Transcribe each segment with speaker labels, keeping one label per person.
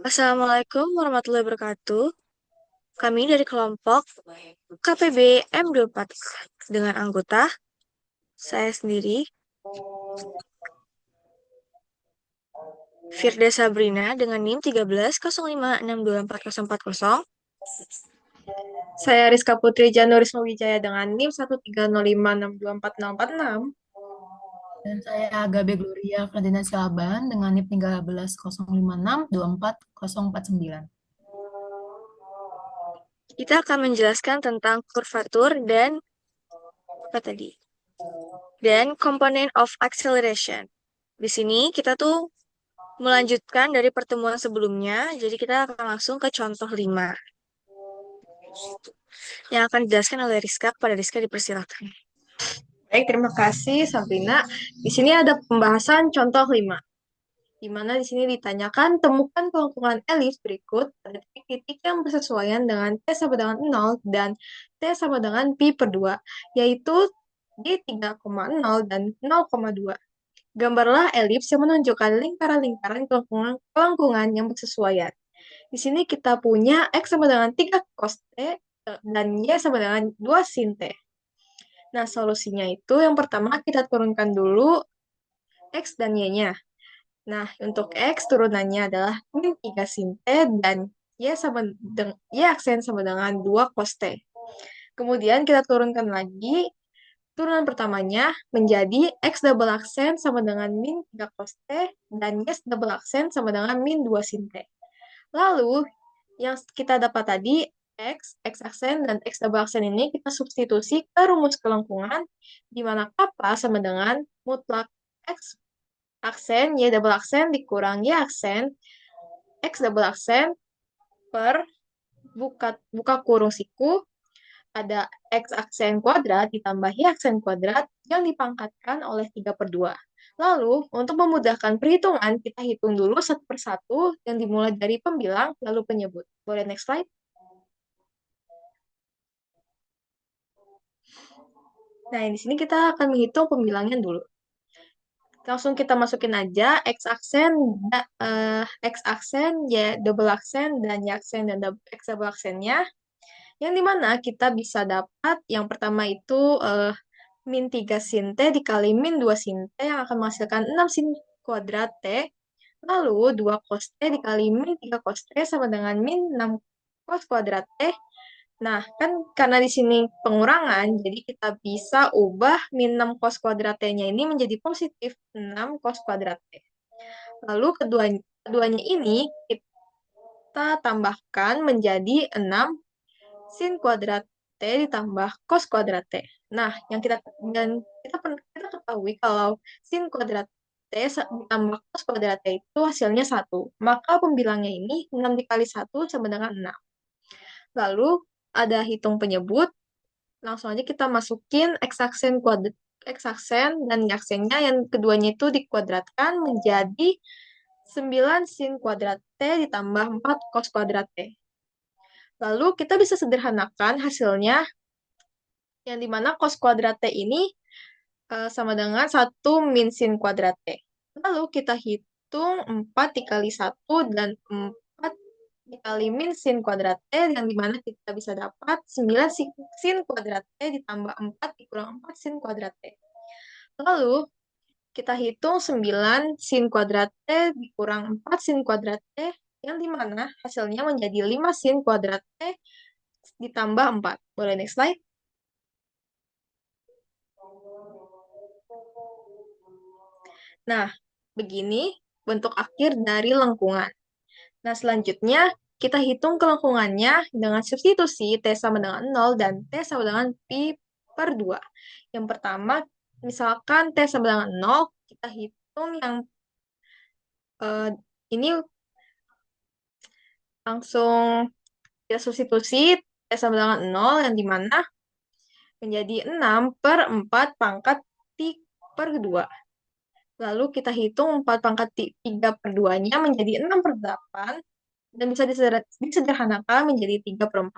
Speaker 1: Assalamualaikum warahmatullahi wabarakatuh. Kami dari kelompok KPB M24 dengan anggota saya sendiri, Firda Sabrina dengan NIM 1305624040.
Speaker 2: Saya Rizka Putri Janurisma Wijaya dengan NIM 13056246046.
Speaker 3: Dan saya Agabe Gloria Ferdinand Silaban dengan NIP 13.056.24.049.
Speaker 1: Kita akan menjelaskan tentang kurvatur dan apa tadi? Dan component of acceleration. Di sini kita tuh melanjutkan dari pertemuan sebelumnya, jadi kita akan langsung ke contoh 5 yang akan dijelaskan oleh Rizka. Kepada Rizka dipersilakan.
Speaker 2: Baik, terima kasih Sabrina. Di sini ada pembahasan contoh 5, di mana di sini ditanyakan temukan kelengkungan elips berikut pada titik-titik yang bersesuaian dengan T sama dengan 0 dan T sama dengan Pi per 2, yaitu di 3,0 dan 0,2. Gambarlah elips yang menunjukkan lingkaran-lingkaran kelengkungan yang bersesuaian. Di sini kita punya X sama dengan 3 cos T dan Y sama dengan 2 sin T. Nah, solusinya itu yang pertama kita turunkan dulu X dan Y-nya. Nah, untuk X turunannya adalah min 3 sin T dan Y aksen sama dengan 2 cos T. Kemudian kita turunkan lagi turunan pertamanya menjadi X double aksen sama dengan min 3 cos T dan Y double aksen sama dengan min 2 sin T. Lalu, yang kita dapat tadi, X aksen, dan X double aksen ini kita substitusi ke rumus kelengkungan, di mana kappa sama dengan mutlak X aksen, Y double aksen dikurang Y aksen, X double aksen per buka kurung siku, ada X aksen kuadrat ditambah Y aksen kuadrat yang dipangkatkan oleh 3 per 2. Lalu, untuk memudahkan perhitungan, kita hitung dulu satu per satu yang dimulai dari pembilang lalu penyebut. Boleh next slide? Nah, di sini kita akan menghitung pembilangnya dulu. Langsung kita masukin aja X aksen, Y double aksen, dan Y aksen dan X double aksennya. Yang dimana kita bisa dapat yang pertama itu min 3 sin T dikali min 2 sin T yang akan menghasilkan 6 sin kuadrat T. Lalu 2 cos T dikali min 3 cos T sama dengan min 6 cos kuadrat T. Nah, kan karena di sini pengurangan, jadi kita bisa ubah min 6 cos kuadrat T-nya ini menjadi positif 6 cos kuadrat T. Lalu keduanya ini kita tambahkan menjadi 6 sin kuadrat T ditambah cos kuadrat T. Nah, kita ketahui kalau sin kuadrat T ditambah cos kuadrat T itu hasilnya 1. Maka pembilangnya ini 6 dikali 1 sama dengan 6. Lalu ada hitung penyebut. Langsung aja kita masukin X aksen dan Y aksennya yang keduanya itu dikuadratkan menjadi 9 sin kuadrat T ditambah 4 cos kuadrat T. Lalu kita bisa sederhanakan hasilnya yang dimana cos kuadrat T ini sama dengan 1 min sin kuadrat T. Lalu kita hitung 4 dikali 1 dan 4 dikali min sin kuadrat T, yang dimana kita bisa dapat 9 sin kuadrat T ditambah 4 dikurang 4 sin kuadrat T. Lalu kita hitung 9 sin kuadrat T dikurang 4 sin kuadrat T, yang dimana hasilnya menjadi 5 sin kuadrat T ditambah 4. Boleh next slide? Nah, begini bentuk akhir dari lengkungan. Nah, selanjutnya kita hitung kelengkungannya dengan substitusi T sama dengan 0 dan T sama dengan Pi per 2. Yang pertama, misalkan T sama dengan 0, kita hitung yang ini langsung kita substitusi T sama dengan 0 yang dimana menjadi 6 per 4 pangkat T per 2. Lalu kita hitung 4 pangkat 3 per 2-nya menjadi 6 per 8 dan bisa disederhanakan menjadi 3 per 4.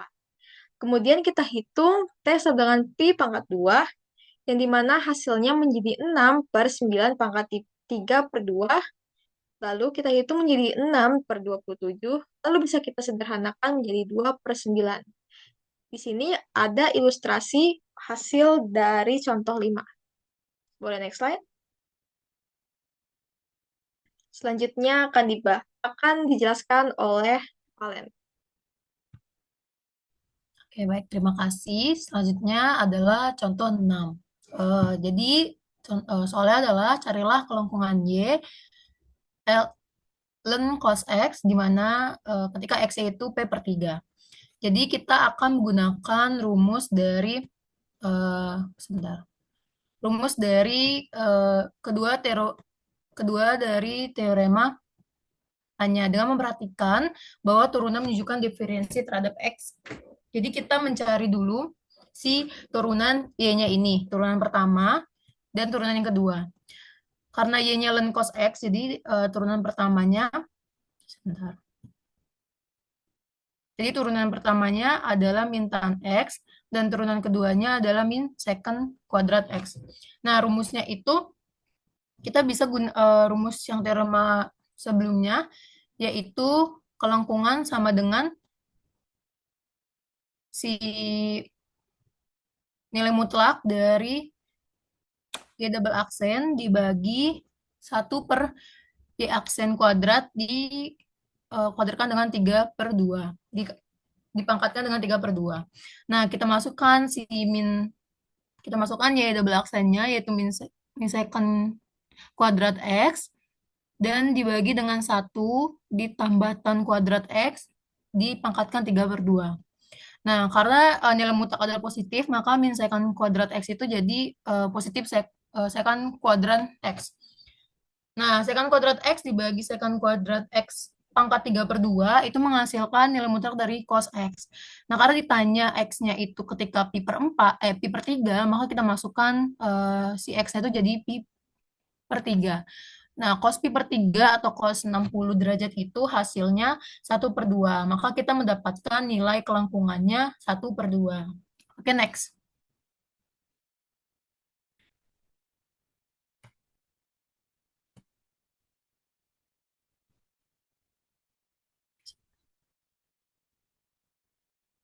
Speaker 2: Kemudian kita hitung T sama dengan Pi pangkat 2, yang dimana hasilnya menjadi 6 per 9 pangkat 3 per 2, Lalu kita hitung menjadi 6 per 27, lalu bisa kita sederhanakan menjadi 2 per 9. Di sini ada ilustrasi hasil dari contoh 5. Boleh next slide? Selanjutnya akan dijelaskan oleh Valen.
Speaker 3: Oke, baik. Terima kasih. Selanjutnya adalah contoh 6. Jadi, soalnya adalah carilah kelengkungan Y, ln cos X, di mana ketika X itu P per 3. Jadi, kita akan menggunakan sebentar. Rumus dari kedua dari teorema hanya dengan memperhatikan bahwa turunan menunjukkan diferensi terhadap X. Jadi kita mencari dulu si turunan Y-nya ini, turunan pertama dan turunan yang kedua. Karena Y-nya ln cos X, jadi turunan pertamanya, sebentar. Jadi turunan pertamanya adalah min tan X, dan turunan keduanya adalah min secant kuadrat X. Nah, rumusnya itu, kita bisa rumus yang teorema sebelumnya, yaitu kelengkungan sama dengan si nilai mutlak dari Y double aksen dibagi 1 per Y aksen kuadrat kuadratkan dengan 3 per 2. Dipangkatkan dengan 3 per 2. Nah, kita masukkan Y double aksennya, yaitu min secant kuadrat X, dan dibagi dengan 1 ditambah tan kuadrat X, dipangkatkan 3 per 2. Nah, karena nilai mutlak adalah positif, maka min secant kuadrat X itu jadi positif secant kuadrat X. Nah, secant kuadrat X dibagi secant kuadrat X pangkat 3 per 2 itu menghasilkan nilai mutlak dari cos X. Nah, karena ditanya X-nya itu ketika pi per 3, maka kita masukkan si X-nya itu jadi pi per 3. Nah, cos pi per 3 atau cos 60 derajat itu hasilnya 1 per 2. Maka kita mendapatkan nilai kelengkungannya 1 per 2. Oke, next.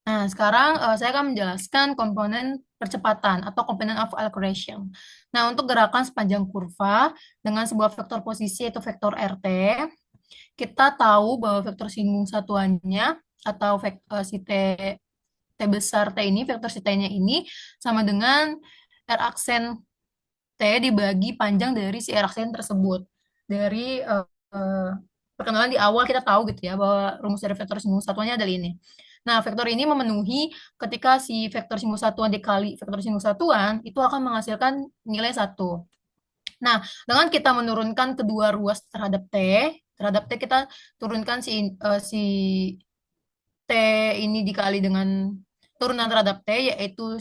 Speaker 3: Nah, sekarang saya akan menjelaskan komponen percepatan atau komponen of acceleration. Nah, untuk gerakan sepanjang kurva dengan sebuah vektor posisi yaitu vektor RT, kita tahu bahwa vektor singgung satuannya atau si T besar T ini, vektor si T-nya ini sama dengan R aksen T dibagi panjang dari si R aksen tersebut. Dari perkenalan di awal kita tahu gitu ya, bahwa rumus dari vektor singgung satuannya adalah ini. Nah, vektor ini memenuhi ketika si vektor singgung satuan dikali vektor singgung satuan, itu akan menghasilkan nilai 1. Nah, dengan kita menurunkan kedua ruas terhadap T kita turunkan si T ini dikali dengan turunan terhadap T, yaitu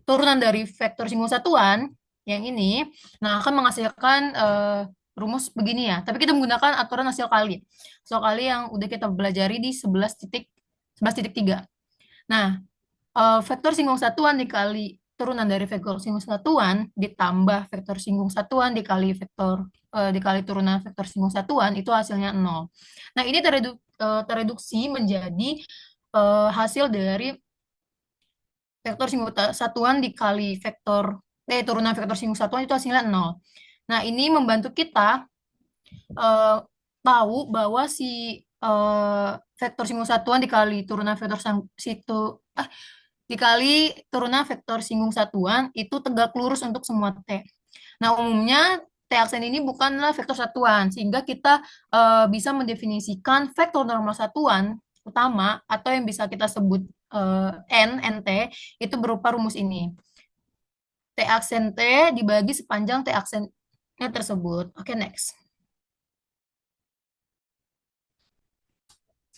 Speaker 3: turunan dari vektor singgung satuan yang ini, nah akan menghasilkan rumus begini ya. Tapi kita menggunakan aturan hasil kali. Hasil kali yang udah kita pelajari di 11.3. Nah, vektor singgung satuan dikali turunan dari vektor singgung satuan ditambah vektor singgung satuan dikali turunan vektor singgung satuan itu hasilnya 0. Nah, ini tereduksi menjadi hasil dari vektor singgung satuan dikali turunan vektor singgung satuan itu hasilnya 0. Nah, ini membantu kita tahu bahwa si vektor singgung satuan dikali turunan vektor dikali turunan vektor singgung satuan itu tegak lurus untuk semua T. Nah, umumnya T aksen ini bukanlah vektor satuan, sehingga kita bisa mendefinisikan vektor normal satuan utama atau yang bisa kita sebut NT itu berupa rumus ini. T aksen T dibagi sepanjang T aksennya tersebut. Oke, next.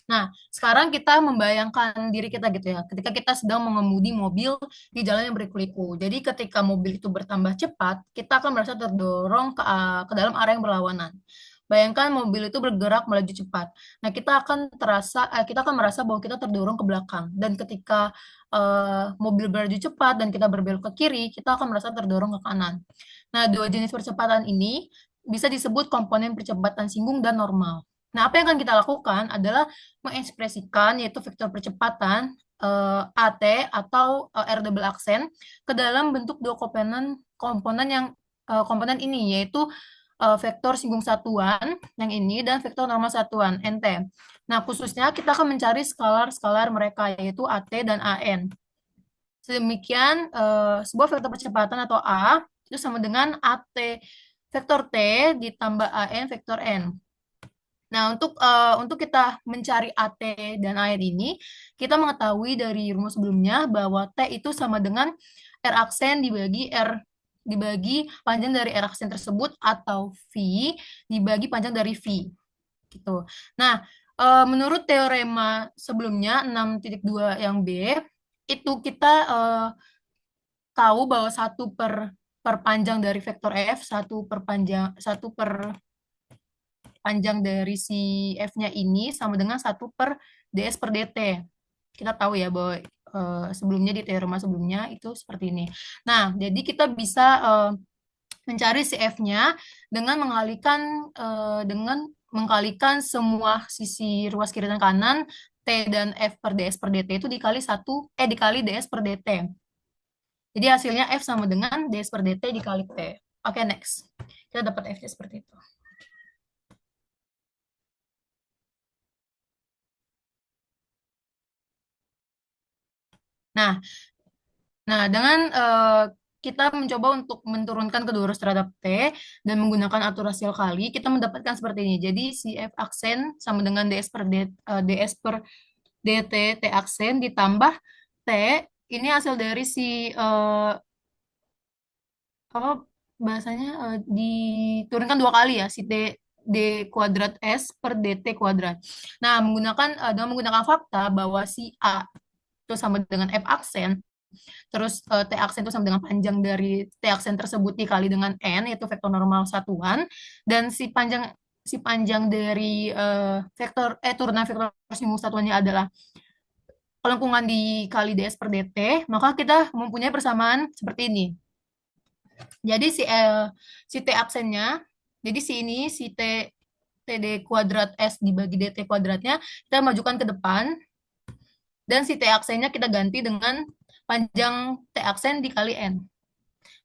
Speaker 3: Nah, sekarang kita membayangkan diri kita gitu ya, ketika kita sedang mengemudi mobil di jalan yang berliku-liku. Jadi ketika mobil itu bertambah cepat, kita akan merasa terdorong ke dalam arah yang berlawanan. Bayangkan mobil itu bergerak melaju cepat. Nah, kita akan merasa bahwa kita terdorong ke belakang. Dan ketika mobil berlaju cepat dan kita berbelok ke kiri, kita akan merasa terdorong ke kanan. Nah, dua jenis percepatan ini bisa disebut komponen percepatan singgung dan normal. Nah, apa yang akan kita lakukan adalah mengekspresikan yaitu vektor percepatan AT atau R double aksen ke dalam bentuk dua komponen komponen yang komponen ini yaitu vektor singgung satuan yang ini dan vektor normal satuan NT. Nah, khususnya kita akan mencari skalar-skalar mereka yaitu AT dan AN. Sedemikian sebuah vektor percepatan atau A itu sama dengan AT vektor T ditambah AN vektor N. Nah, untuk kita mencari AT dan AN ini, kita mengetahui dari rumus sebelumnya bahwa T itu sama dengan R aksen dibagi panjang dari R aksen tersebut atau V dibagi panjang dari V gitu. Nah, menurut teorema sebelumnya 6.2 yang B itu kita tahu bahwa per panjang dari vektor F, satu per panjang dari si F-nya ini sama dengan satu per ds per dt. Kita tahu ya bahwa sebelumnya di teorema sebelumnya itu seperti ini. Nah, jadi kita bisa mencari si F-nya dengan mengkalikan semua sisi ruas kiri dan kanan T dan F per ds per dt itu dikali ds per dt. Jadi hasilnya F sama dengan ds per dt dikali T. Oke, next. Kita dapat F-nya seperti itu. Nah, dengan kita mencoba untuk menurunkan kedua huruf terhadap T dan menggunakan atur rasial kali, kita mendapatkan seperti ini. Jadi si F aksen sama dengan ds per dt T aksen ditambah T, ini hasil dari si apa bahasanya diturunkan dua kali ya si d kuadrat s per dt kuadrat. Nah, dengan menggunakan fakta bahwa si A itu sama dengan F aksen, terus T aksen itu sama dengan panjang dari T aksen tersebut dikali dengan N, yaitu vektor normal satuan, dan si panjang dari turunan vektor singgung satuannya adalah kelengkungan dikali ds per dt, maka kita mempunyai persamaan seperti ini. Jadi si T aksennya, jadi si TD kuadrat S dibagi DT kuadratnya, kita majukan ke depan, dan si T aksennya kita ganti dengan panjang T aksen dikali N.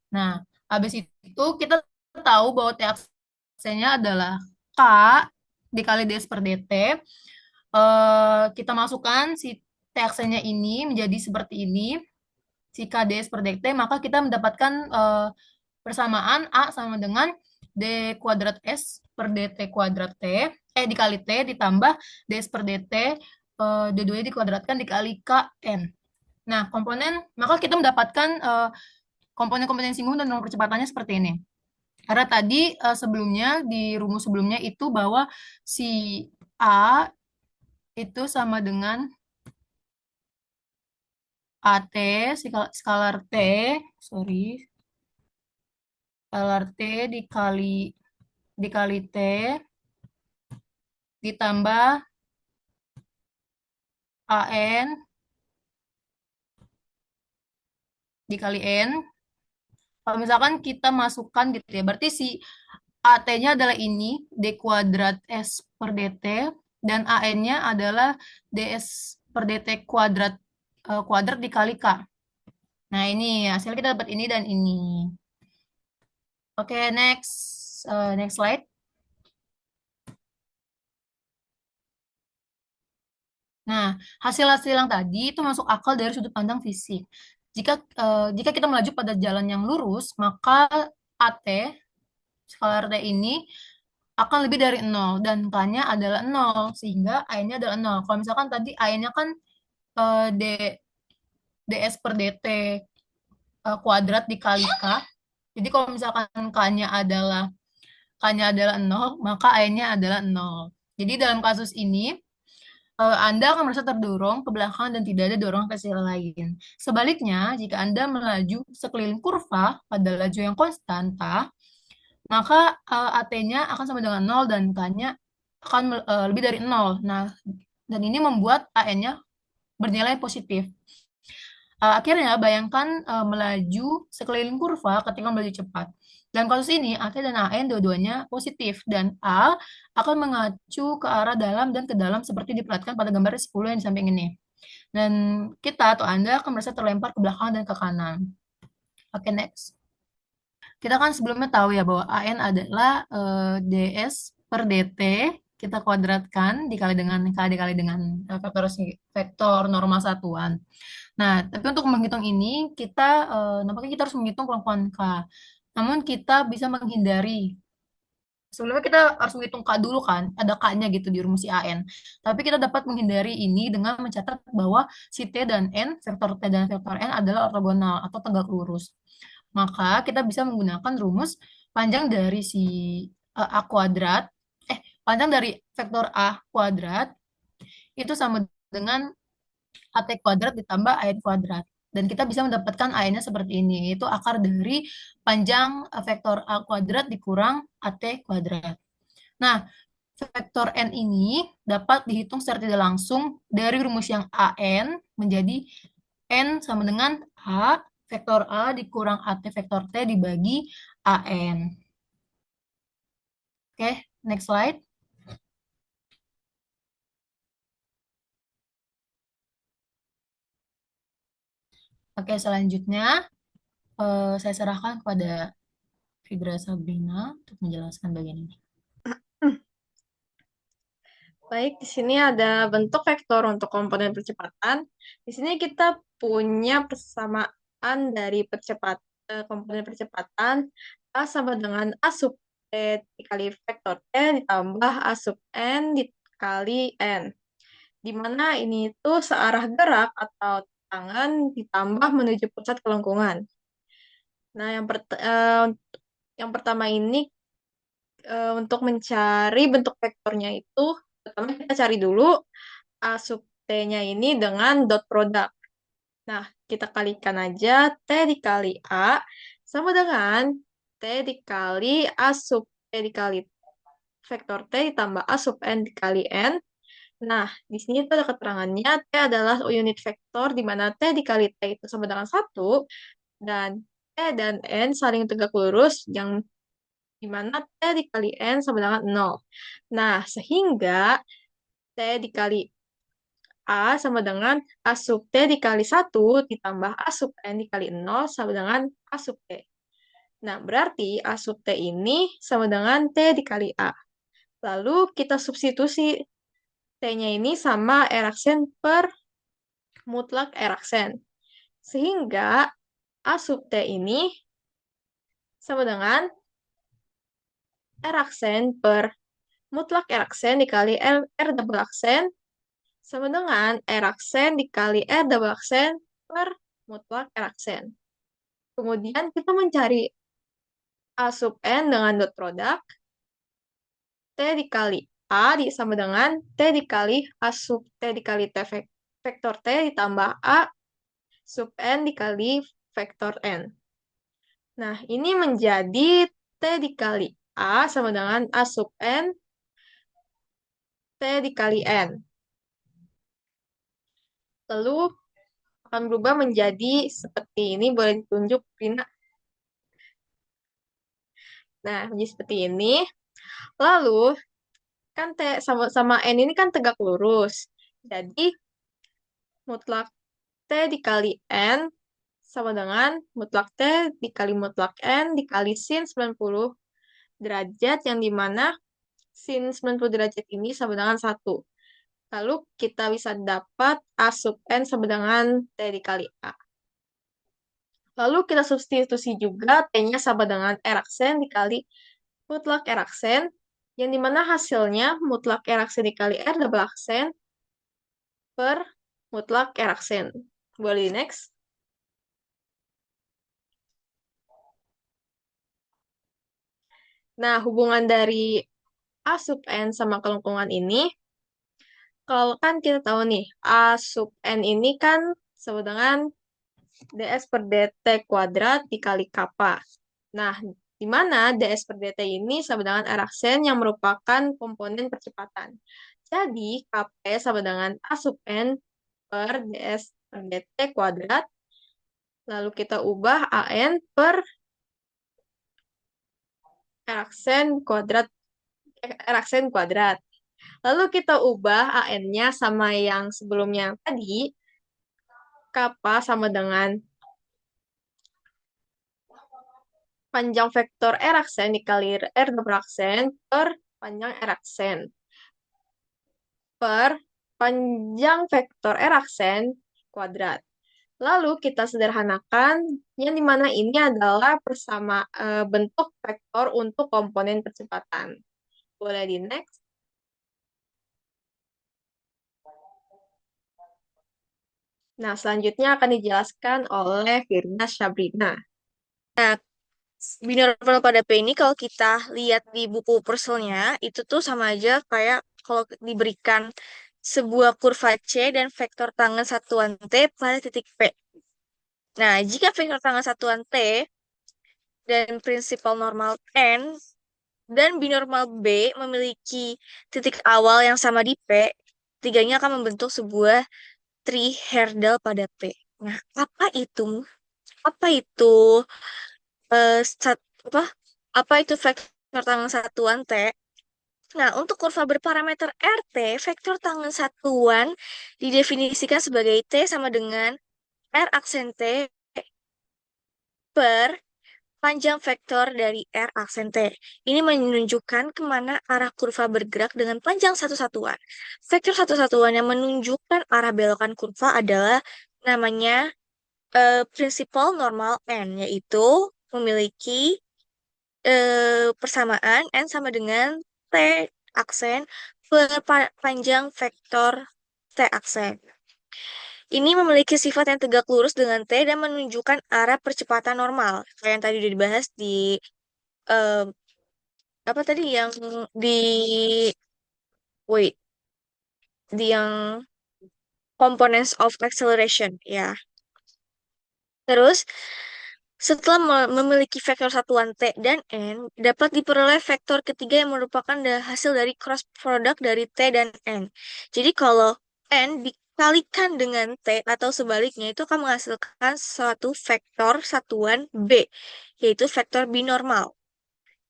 Speaker 3: Nah, habis itu kita tahu bahwa T aksennya adalah K dikali ds per dt. Kita masukkan si T aksennya ini menjadi seperti ini, si K ds per dt, maka kita mendapatkan persamaan A sama dengan D kuadrat S per DT kuadrat T, dikali T ditambah ds per dt, D2 dikuadratkan dikali KN. Nah, maka kita mendapatkan komponen-komponen singgung dan nomor percepatannya seperti ini. Karena tadi sebelumnya, di rumus sebelumnya itu bahwa si A itu sama dengan AT, skalar T, skalar T dikali T ditambah AN dikali N. Kalau misalkan kita masukkan gitu ya, berarti si AT-nya adalah ini, D kuadrat S per DT, dan AN-nya adalah DS per DT kuadrat dikali K. Nah, ini hasilnya kita dapat ini dan ini. Oke, next slide. Nah, hasil-hasil yang tadi itu masuk akal dari sudut pandang fisik. Jika kita melaju pada jalan yang lurus, maka AT, skalar T ini akan lebih dari 0 dan K-nya adalah 0 sehingga A-nya adalah 0. Kalau misalkan tadi A-nya kan D ds per dt kuadrat dikali K. Jadi kalau misalkan K-nya adalah 0, maka A-nya adalah 0. Jadi dalam kasus ini Anda akan merasa terdorong ke belakang dan tidak ada dorongan ke sisi lain. Sebaliknya, jika Anda melaju sekeliling kurva pada laju yang konstanta, maka AT-nya akan sama dengan 0 dan K-nya akan lebih dari 0. Nah, dan ini membuat AN-nya bernilai positif. Akhirnya, bayangkan melaju sekeliling kurva ketika melaju cepat. Dalam kasus ini, AT dan AN dua-duanya positif, dan A akan mengacu ke arah dalam dan ke dalam seperti diperlihatkan pada gambar 10 yang di samping ini. Dan kita atau Anda akan merasa terlempar ke belakang dan ke kanan. Oke, next. Kita kan sebelumnya tahu ya bahwa AN adalah DS per DT kita kuadratkan dikali dengan vektor normal satuan. Nah, tapi untuk menghitung ini nampaknya kita harus menghitung kelompokan K. Namun kita bisa menghindari. Sebelumnya kita harus menghitung K dulu kan, ada K-nya gitu di rumus si AN. Tapi kita dapat menghindari ini dengan mencatat bahwa si T dan N, vektor T dan vektor N adalah ortogonal atau tegak lurus. Maka kita bisa menggunakan rumus panjang dari A kuadrat, panjang dari vektor A kuadrat itu sama dengan AT kuadrat ditambah AN kuadrat. Dan kita bisa mendapatkan AN-nya seperti ini, yaitu akar dari panjang vektor A kuadrat dikurang AT kuadrat. Nah, vektor N ini dapat dihitung secara tidak langsung dari rumus yang AN menjadi N sama dengan A vektor A dikurang AT vektor T dibagi AN. Oke, next slide. Oke, selanjutnya saya serahkan kepada Fidra Sabrina untuk menjelaskan bagian ini.
Speaker 2: Baik, di sini ada bentuk vektor untuk komponen percepatan. Di sini kita punya persamaan dari komponen percepatan A sama dengan A sub T dikali vektor T ditambah A sub N dikali N. Di mana ini itu searah gerak atau tangan ditambah menuju pusat kelengkungan. Nah, yang pertama ini untuk mencari bentuk vektornya itu, pertama kita cari dulu A sub T-nya ini dengan dot product. Nah, kita kalikan aja T dikali A sama dengan T dikali A sub T dikali vektor T ditambah A sub N dikali N. Nah, di sini itu ada keterangannya T adalah unit vektor di mana T dikali T itu sama dengan 1 dan T dan N saling tegak lurus yang di mana T dikali N sama dengan 0. Nah, sehingga T dikali A sama dengan A sub T dikali 1 ditambah A sub N dikali 0 sama dengan A sub T. Nah, berarti A sub T ini sama dengan T dikali A. Lalu kita substitusi T-nya ini sama Eriksen per mutlak Eriksen. Sehingga A sub T ini sama dengan Eriksen per mutlak Eriksen dikali R double aksen sama dengan Eriksen dikali R double aksen per mutlak Eriksen. Kemudian kita mencari A sub N dengan dot product. T dikali A sama dengan T dikali A sub T dikali T vektor T ditambah A sub N dikali vektor N. Nah, ini menjadi T dikali A sama dengan A sub N T dikali N. Lalu akan berubah menjadi seperti ini. Boleh ditunjuk, Rina. Nah, menjadi seperti ini. Lalu, kan T sama N ini kan tegak lurus. Jadi, mutlak T dikali N sama dengan mutlak T dikali mutlak N dikali sin 90 derajat, yang dimana sin 90 derajat ini sama dengan 1. Lalu kita bisa dapat A sub N sama dengan T dikali A. Lalu kita substitusi juga T-nya sama dengan Eriksen dikali mutlak Eriksen, yang dimana hasilnya mutlak Eriksen dikali R double aksen per mutlak Eriksen. Boleh di next. Nah, hubungan dari A sub N sama kelengkungan ini, kalau kan kita tahu nih, A sub N ini kan sama dengan ds per dt kuadrat dikali kappa. Nah, di mana ds per dt ini sama dengan Eriksen yang merupakan komponen percepatan. Jadi, Kp sama dengan A sub N per ds per dt kuadrat Lalu kita ubah AN per R aksen kuadrat, R aksen kuadrat. Lalu kita ubah AN-nya sama yang sebelumnya tadi, kappa sama dengan panjang vektor R aksen dikali R double aksen per panjang R aksen per panjang vektor R aksen kuadrat. Lalu kita sederhanakan, yang dimana ini adalah bentuk vektor untuk komponen percepatan. Boleh di next. Nah, selanjutnya akan dijelaskan oleh Firda Syabrina.
Speaker 1: Binormal pada P ini kalau kita lihat di buku Purcell-nya, itu tuh sama aja kayak kalau diberikan sebuah kurva C dan vektor tangan satuan T pada titik P. Nah, jika vektor tangan satuan T dan prinsipal normal N dan binormal B memiliki titik awal yang sama di P, tiganya akan membentuk sebuah trihedral pada P. Nah, apa itu? Apa itu eh, sat- apa? Apa itu vektor tangan satuan T? Nah, untuk kurva berparameter RT, vektor tangan satuan didefinisikan sebagai T sama dengan R aksen T per panjang vektor dari R aksen T. Ini menunjukkan kemana arah kurva bergerak dengan panjang satu satuan. Vektor satu satuan yang menunjukkan arah belokan kurva adalah namanya prinsipal normal N, yaitu memiliki persamaan N sama dengan T aksen per panjang vektor T aksen. Ini memiliki sifat yang tegak lurus dengan T dan menunjukkan arah percepatan normal. Kayak yang tadi udah dibahas di eh, apa tadi yang di wait di yang components of acceleration ya. Terus setelah memiliki vektor satuan T dan N, dapat diperoleh vektor ketiga yang merupakan hasil dari cross product dari T dan N. Jadi kalau N dikalikan dengan T atau sebaliknya itu akan menghasilkan suatu vektor satuan B, yaitu vektor binormal.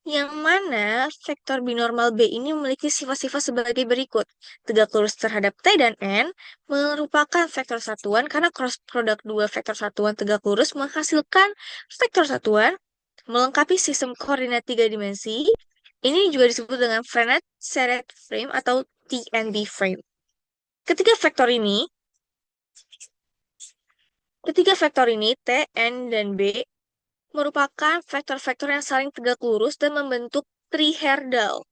Speaker 1: Yang mana vektor binormal B ini memiliki sifat-sifat sebagai berikut. Tegak lurus terhadap T dan N merupakan vektor satuan karena cross product dua vektor satuan tegak lurus menghasilkan vektor satuan melengkapi sistem koordinat tiga dimensi. Ini juga disebut dengan finite Serret frame atau TNB frame. Ketiga vektor ini, T, N, dan B merupakan vektor-vektor yang saling tegak lurus dan membentuk trihedral,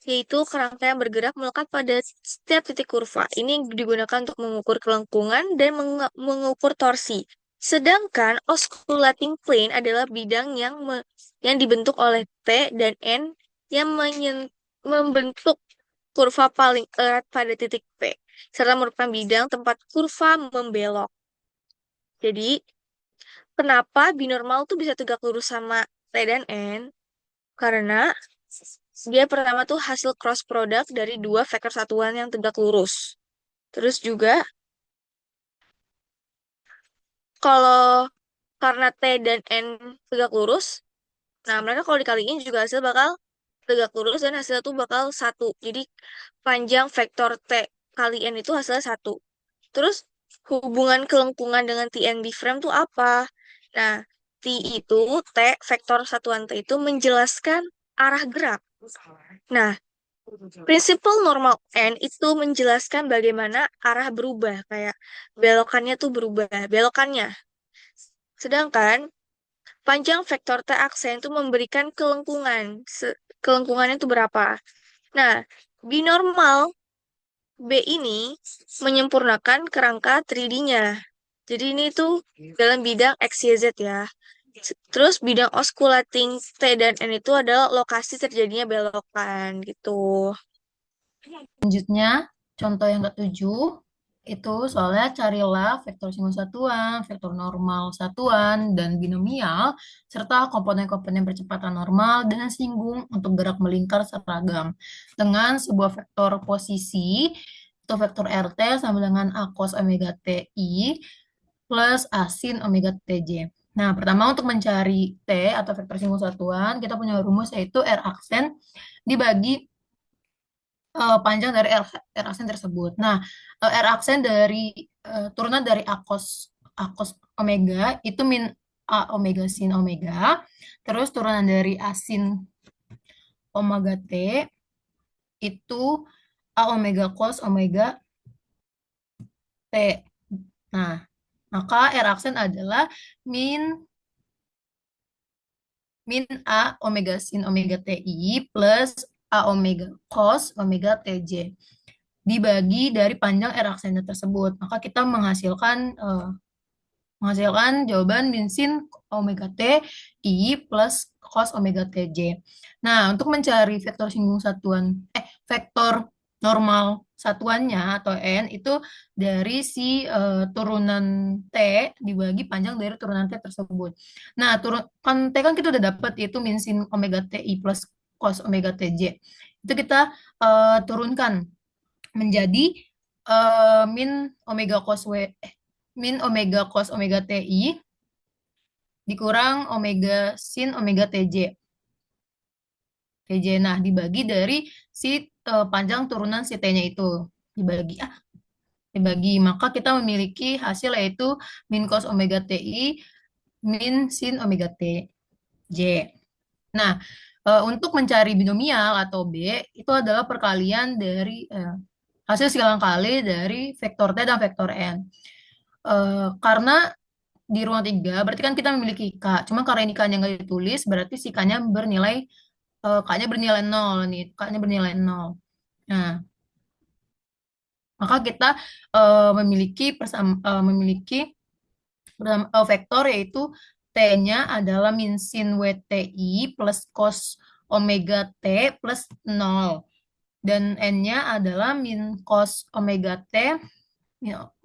Speaker 1: yaitu kerangka yang bergerak melekat pada setiap titik kurva. Ini digunakan untuk mengukur kelengkungan dan mengukur torsi. Sedangkan osculating plane adalah bidang yang dibentuk oleh T dan N yang membentuk kurva paling erat pada titik P, serta merupakan bidang tempat kurva membelok. Jadi, kenapa binormal tuh bisa tegak lurus sama T dan N? Karena dia pertama tuh hasil cross product dari dua vektor satuan yang tegak lurus. Terus juga kalau karena T dan N tegak lurus, nah mereka kalau dikaliin juga hasil bakal tegak lurus dan hasilnya tuh bakal satu. Jadi panjang vektor T kali N itu hasilnya satu. Terus hubungan kelengkungan dengan TNB frame tuh apa? Nah, T itu, T, vektor satuan T itu menjelaskan arah gerak. Nah, prinsipal normal N itu menjelaskan bagaimana arah berubah, kayak belokannya tuh berubah, belokannya. Sedangkan panjang vektor T aksen itu memberikan kelengkungan. Kelengkungannya itu berapa? Nah, binormal B ini menyempurnakan kerangka 3D-nya. Jadi ini tuh dalam bidang X, Y, Z ya. Terus bidang osculating T dan N itu adalah lokasi terjadinya belokan gitu.
Speaker 3: Selanjutnya, contoh yang ketujuh, itu soalnya carilah vektor sinus satuan, vektor normal satuan, dan binomial, serta komponen-komponen percepatan normal dengan singgung untuk gerak melingkar seragam. Dengan sebuah vektor posisi, atau vektor RT sama dengan A cos omega TI, plus A sin omega TJ. Nah, pertama untuk mencari T atau vektor singgung satuan, kita punya rumus yaitu R aksen dibagi panjang dari R aksen tersebut. Nah, R aksen dari turunan dari A cos omega itu min A omega sin omega, terus turunan dari A sin omega T itu A omega cos omega T. Nah, maka R aksen adalah min min A omega sin omega TI plus A omega cos omega TJ dibagi dari panjang R aksennya tersebut. Maka kita menghasilkan jawaban min sin omega T I plus cos omega TJ. Nah, untuk mencari vektor singgung satuan, vektor normal satuannya atau N itu dari si turunan T dibagi panjang dari turunan T tersebut. Nah, kan T kan kita udah dapat yaitu min sin omega T I plus cos omega TJ. Itu kita turunkan menjadi min omega cos min omega cos omega TI dikurang omega sin omega TJ. TJ. Nah, dibagi dari si panjang turunan si T-nya itu. Dibagi. Maka kita memiliki hasil yaitu min cos omega TI min sin omega TJ. Nah, untuk mencari binomial atau B, itu adalah perkalian dari hasil silang kali dari vektor T dan vektor N. Karena di ruang 3, berarti kan kita memiliki K. Cuma karena ini K-nya nggak ditulis, berarti si K-nya bernilai, K-nya bernilai 0 nih. K-nya bernilai 0. Nah, maka kita memiliki vektor yaitu T-nya adalah min sin WTI plus cos omega T plus 0. Dan N-nya adalah min cos omega T,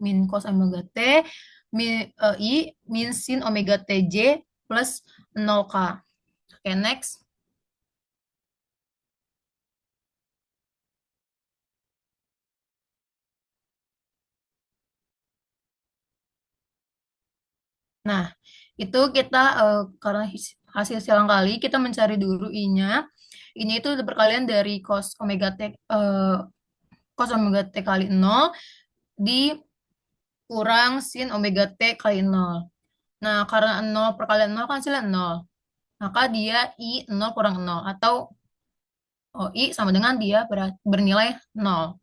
Speaker 3: min cos omega T, I, min sin omega TJ plus 0K. Oke, next. Nah, itu kita karena hasil silang kali, kita mencari dulu I-nya. I-nya itu perkalian dari cos omega T kali 0 dikurang sin omega T kali 0. Nah, karena 0 perkalian 0 kan hasilnya 0. Maka dia I 0 kurang 0. Atau OI sama dengan dia bernilai 0.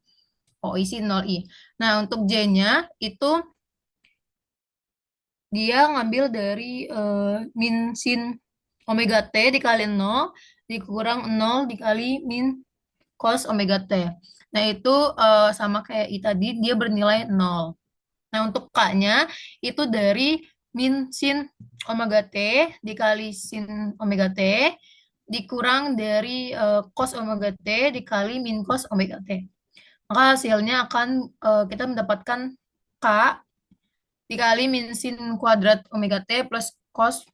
Speaker 3: OI sih 0I. Nah, untuk J-nya itu dia ngambil dari min sin omega T dikali 0 dikurang 0 dikali min cos omega T. Nah, itu sama kayak I tadi, dia bernilai 0. Nah, untuk K-nya itu dari min sin omega T dikali sin omega T dikurang dari cos omega T dikali min cos omega T. Maka hasilnya akan kita mendapatkan K dikali min sin kuadrat omega T plus cos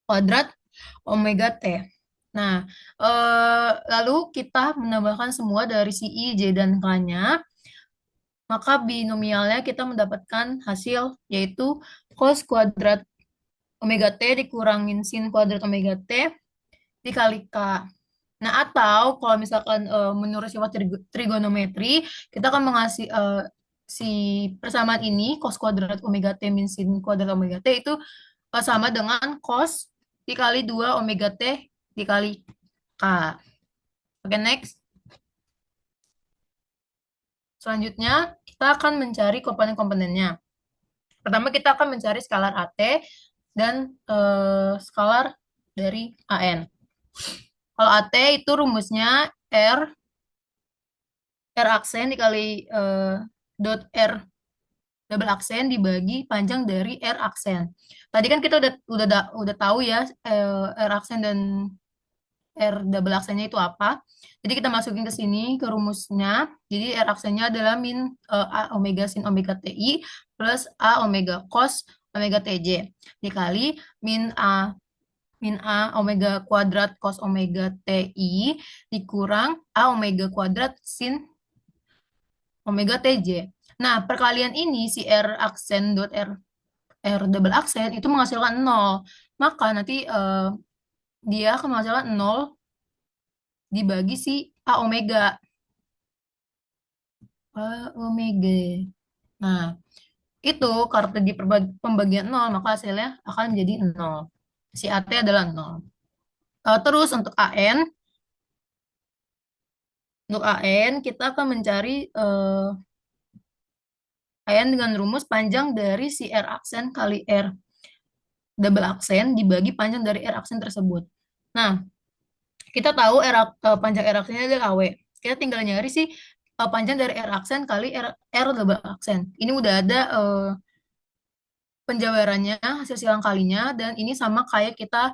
Speaker 3: kuadrat omega T. Nah, lalu kita menambahkan semua dari si I, J, dan K-nya, maka binomialnya kita mendapatkan hasil yaitu cos kuadrat omega T dikurangin sin kuadrat omega T dikali K. Nah, atau kalau misalkan menurut sifat trigonometri, kita akan mengasih si persamaan ini, cos kuadrat omega T min sin kuadrat omega T itu sama dengan cos dikali 2 omega T dikali K. Oke, next. Selanjutnya, kita akan mencari komponen-komponennya. Pertama, kita akan mencari skalar AT dan skalar dari AN. Kalau AT itu rumusnya R aksen dikali dot R double aksen dibagi panjang dari R aksen. Tadi kan kita udah tahu ya R aksen dan R double aksennya itu apa. Jadi kita masukin ke sini ke rumusnya. Jadi R aksennya adalah min A omega sin omega TI plus A omega cos omega TJ dikali min A omega kuadrat cos omega TI dikurang A omega kuadrat sin omega TJ. Nah, perkalian ini si R aksen dot R R double aksen itu menghasilkan 0. Maka nanti dia akan menghasilkan 0 dibagi si A omega. A omega. Nah, itu karena di pembagian 0, maka hasilnya akan menjadi 0. Si AT adalah 0. Terus untuk AN kita akan mencari AN dengan rumus panjang dari si R aksen kali R double aksen dibagi panjang dari R aksen tersebut. Nah, kita tahu panjang R aksennya adalah AW. Kita tinggal nyari sih panjang dari R aksen kali R double aksen. Ini udah ada penjabarannya, hasil silang kalinya, dan ini sama kayak kita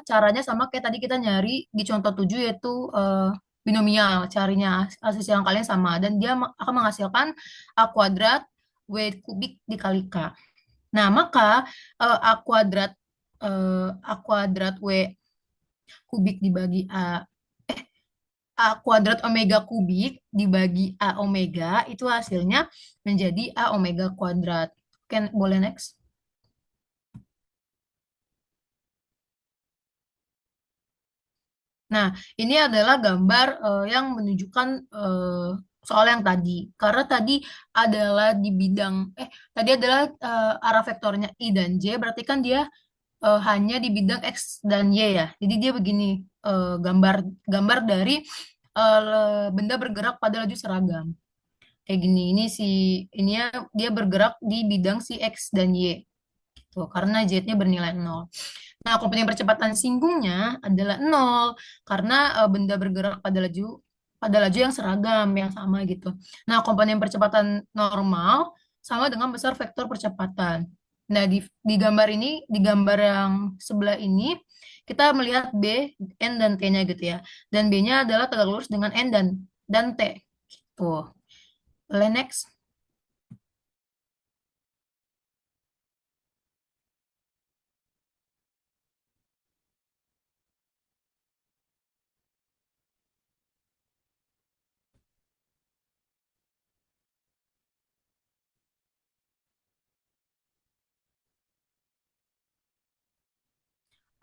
Speaker 3: caranya sama kayak tadi kita nyari di contoh 7 yaitu binomial, carinya hasil silang kalian sama dan dia akan menghasilkan A kuadrat W kubik dikali K. Nah, maka A kuadrat W kubik dibagi A kuadrat omega kubik dibagi A omega itu hasilnya menjadi A omega kuadrat. Oke, boleh next? Nah, ini adalah gambar yang menunjukkan soal yang tadi. Karena tadi adalah di bidang, tadi adalah arah vektornya I dan J, berarti kan dia hanya di bidang X dan Y ya. Jadi dia begini, gambar gambar dari benda bergerak pada laju seragam. Kayak gini, ini ya dia bergerak di bidang si X dan Y. Tuh, karena Z-nya bernilai 0. Nah, komponen percepatan singgungnya adalah 0 karena benda bergerak pada laju yang seragam, yang sama gitu. Nah, komponen percepatan normal sama dengan besar vektor percepatan. Nah, di gambar ini, di gambar yang sebelah ini, kita melihat B, N, dan T-nya gitu ya. Dan B-nya adalah tegak lurus dengan N dan T. Gitu. Boleh next?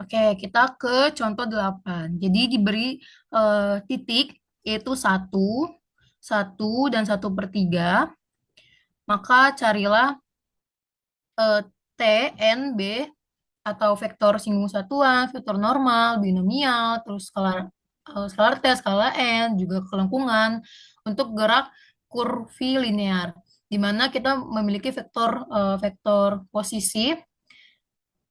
Speaker 3: Oke, kita ke contoh 8. Jadi diberi titik, yaitu 1 dan 1/3. Maka carilah T, N, B, atau vektor singgung satuan, vektor normal, binomial, terus skalar T, skala N, juga kelengkungan untuk gerak kurvilinear, di mana kita memiliki vektor posisi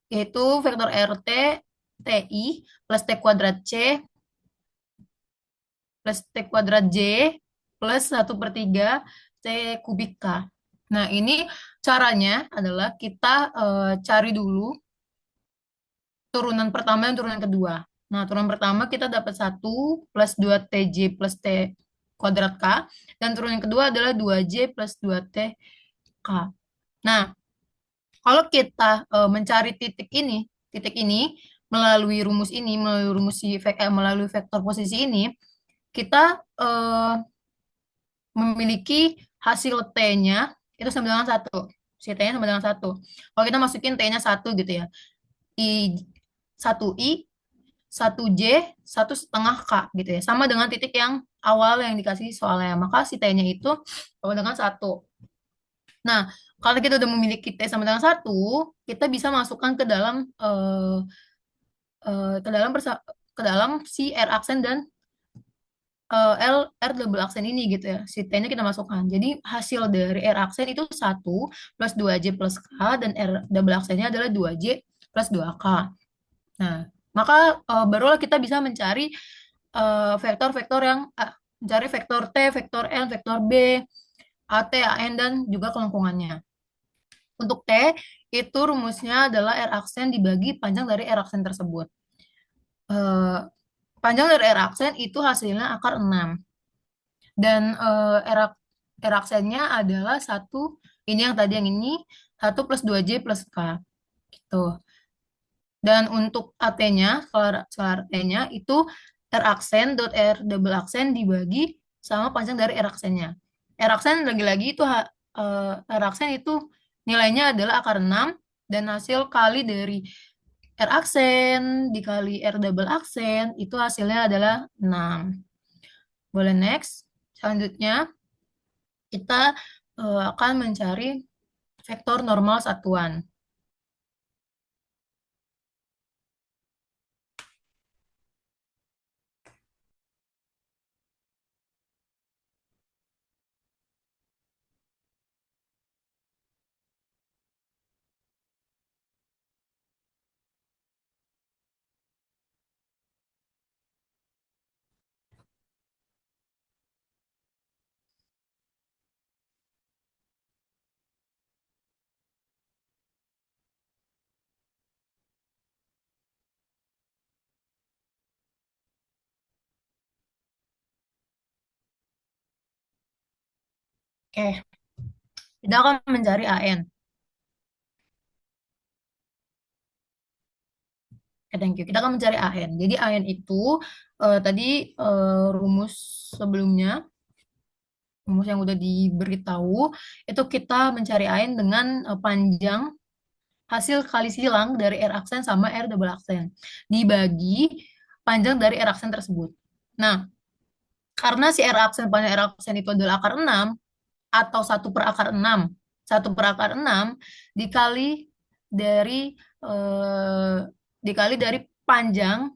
Speaker 3: yaitu vektor RT TI plus T kuadrat C plus T kuadrat J plus 1/3 T kubik K. Nah, ini caranya adalah kita cari dulu turunan pertama dan turunan kedua. Nah, turunan pertama kita dapat 1 plus 2TJ plus T kuadrat K, dan turunan kedua adalah 2J plus 2T K. Nah, kalau kita mencari titik ini melalui rumus ini, melalui vektor posisi ini, kita memiliki hasil T-nya itu sama dengan 1. Si T-nya sama dengan 1. Kalau kita masukin T-nya 1 gitu ya. 1I, 1J, 1,5K gitu ya. Sama dengan titik yang awal yang dikasih soalnya. Maka si T-nya itu sama dengan 1. Nah, kalau kita udah memiliki T sama dengan 1, kita bisa masukkan ke dalam ke dalam ke dalam si R aksen dan R double aksen ini gitu ya. Si T-nya kita masukkan. Jadi hasil dari R aksen itu 1 plus 2J plus K, dan R double aksennya adalah 2J plus 2K. Nah, maka barulah kita bisa mencari vektor-vektor yang mencari vektor T, vektor N, vektor B, AT, AN, dan juga kelengkungannya. Untuk T, itu rumusnya adalah R aksen dibagi panjang dari R aksen tersebut. Panjang dari R aksen itu hasilnya akar 6. Dan R aksennya adalah 1, ini yang tadi yang ini, 1 plus 2J plus K. Gitu. Dan untuk AT-nya, skalar T-nya itu R aksen dot R double aksen dibagi sama panjang dari R aksennya. R aksen lagi-lagi itu R aksen itu nilainya adalah akar 6 dan hasil kali dari R aksen dikali R double aksen itu hasilnya adalah 6. Boleh next. Selanjutnya kita akan mencari vektor normal satuan. Oke, kita akan mencari AN. Oke, thank you. Kita akan mencari AN. Jadi AN itu tadi rumus sebelumnya, rumus yang udah diberitahu, itu kita mencari AN dengan panjang hasil kali silang dari R aksen sama R double aksen dibagi panjang dari R aksen tersebut. Nah, karena si R aksen panjang R aksen itu adalah akar 6 atau 1/akar 6, 1/akar 6 dikali dari eh, dikali dari panjang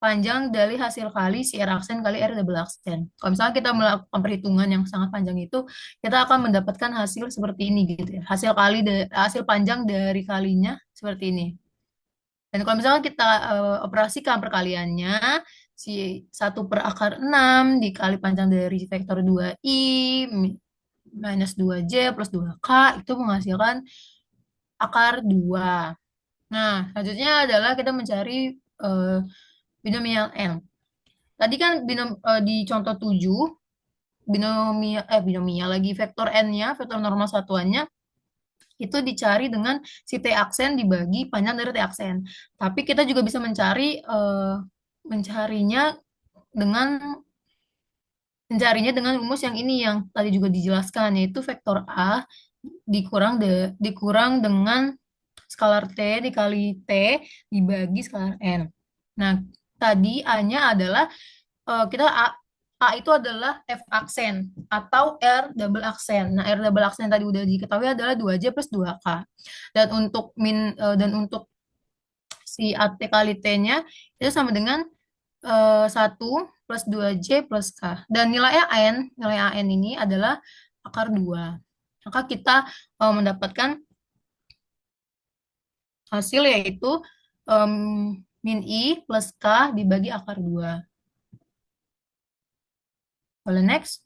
Speaker 3: panjang dari hasil kali si R aksen kali R double aksen. Kalau misalnya kita melakukan perhitungan yang sangat panjang itu, kita akan mendapatkan hasil seperti ini gitu ya. Hasil panjang dari kalinya seperti ini. Dan kalau misalnya kita operasikan perkaliannya, si 1/akar 6 dikali panjang dari vektor 2i minus 2j plus 2k itu menghasilkan akar 2. Nah, selanjutnya adalah kita mencari eh, binomial n. Tadi kan di contoh 7 binomial lagi vektor n-nya, vektor normal satuannya itu dicari dengan si T aksen dibagi panjang dari T aksen. Tapi kita juga bisa mencarinya dengan rumus yang ini yang tadi juga dijelaskan, yaitu vektor A dikurang dengan skalar T dikali T dibagi skalar N. Nah, tadi A-nya adalah kita A itu adalah F aksen atau R double aksen. Nah, R double aksen tadi udah diketahui adalah 2J plus 2K. Dan untuk si AT kali T-nya itu sama dengan 1 plus 2J plus K. Dan nilai AN ini adalah akar 2. Maka kita mendapatkan hasil yaitu em, min I plus K dibagi akar 2. Boleh next?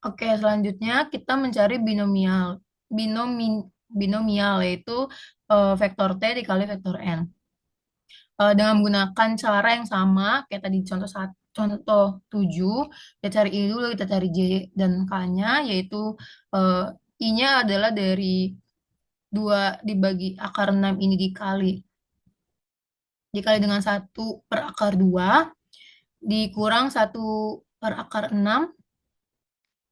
Speaker 3: Oke, selanjutnya kita mencari Binomi, binomial yaitu vektor T dikali vektor N. Dengan menggunakan cara yang sama kayak tadi contoh 7, kita cari I dulu, kita cari J dan K-nya, yaitu eh, I-nya adalah dari 2 dibagi akar 6 ini dikali dengan 1/akar 2 dikurang 1/akar 6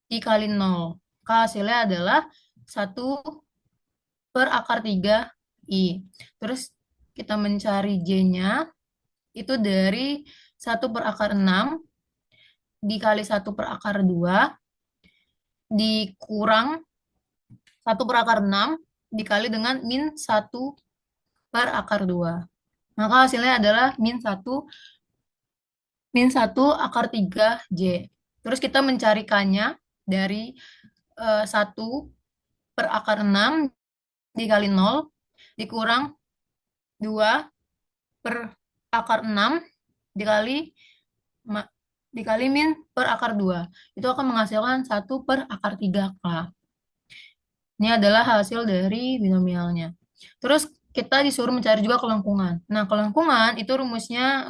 Speaker 3: dikali 0. Hasilnya adalah 1/akar 3i. Terus kita mencari J-nya itu dari 1/akar 6 dikali 1/akar 2 dikurang 1/akar 6 dikali dengan min 1/akar 2. Maka hasilnya adalah min 1/akar 3J. Terus kita mencari K-nya dari 1/akar 6 dikali 0 dikurang 2/akar 6 dikali ma- dikali min per akar 2. Itu akan menghasilkan 1/akar 3K. Ini adalah hasil dari binomialnya. Terus kita disuruh mencari juga kelengkungan. Nah, kelengkungan itu rumusnya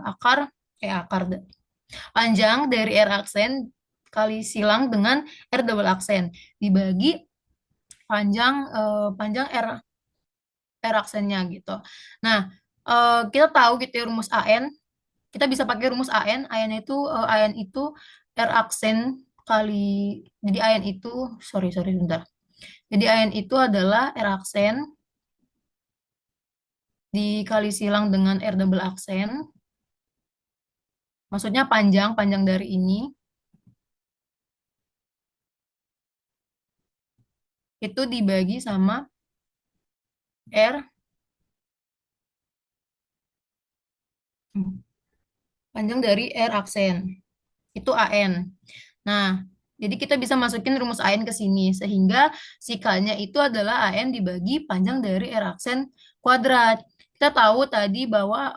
Speaker 3: akar panjang dari R aksen kali silang dengan R double aksen dibagi panjang R aksennya gitu. Nah, kita tahu gitu ya rumus AN. Kita bisa pakai rumus AN. AN itu R aksen kali jadi AN itu sorry sorry bentar. Jadi AN itu adalah R aksen dikali silang dengan R double aksen. Maksudnya panjang dari ini itu dibagi sama R panjang dari R aksen. Itu AN. Nah, jadi kita bisa masukin rumus AN ke sini sehingga sikalnya itu adalah AN dibagi panjang dari R aksen kuadrat. Kita tahu tadi bahwa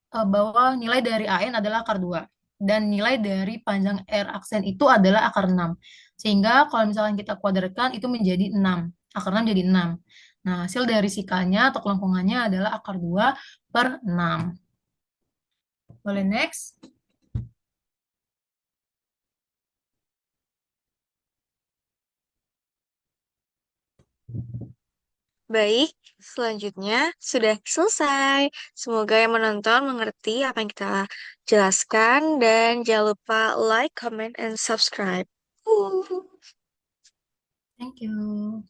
Speaker 3: bahwa nilai dari AN adalah akar 2 dan nilai dari panjang R aksen itu adalah akar 6. Sehingga kalau misalkan kita kuadratkan itu menjadi 6. Akar 6 jadi 6. Nah, hasil dari sikalnya atau kelengkungannya adalah akar 2/6. Boleh next?
Speaker 1: Baik, selanjutnya sudah selesai. Semoga yang menonton mengerti apa yang kita jelaskan dan jangan lupa like, comment, and subscribe.
Speaker 3: Thank you.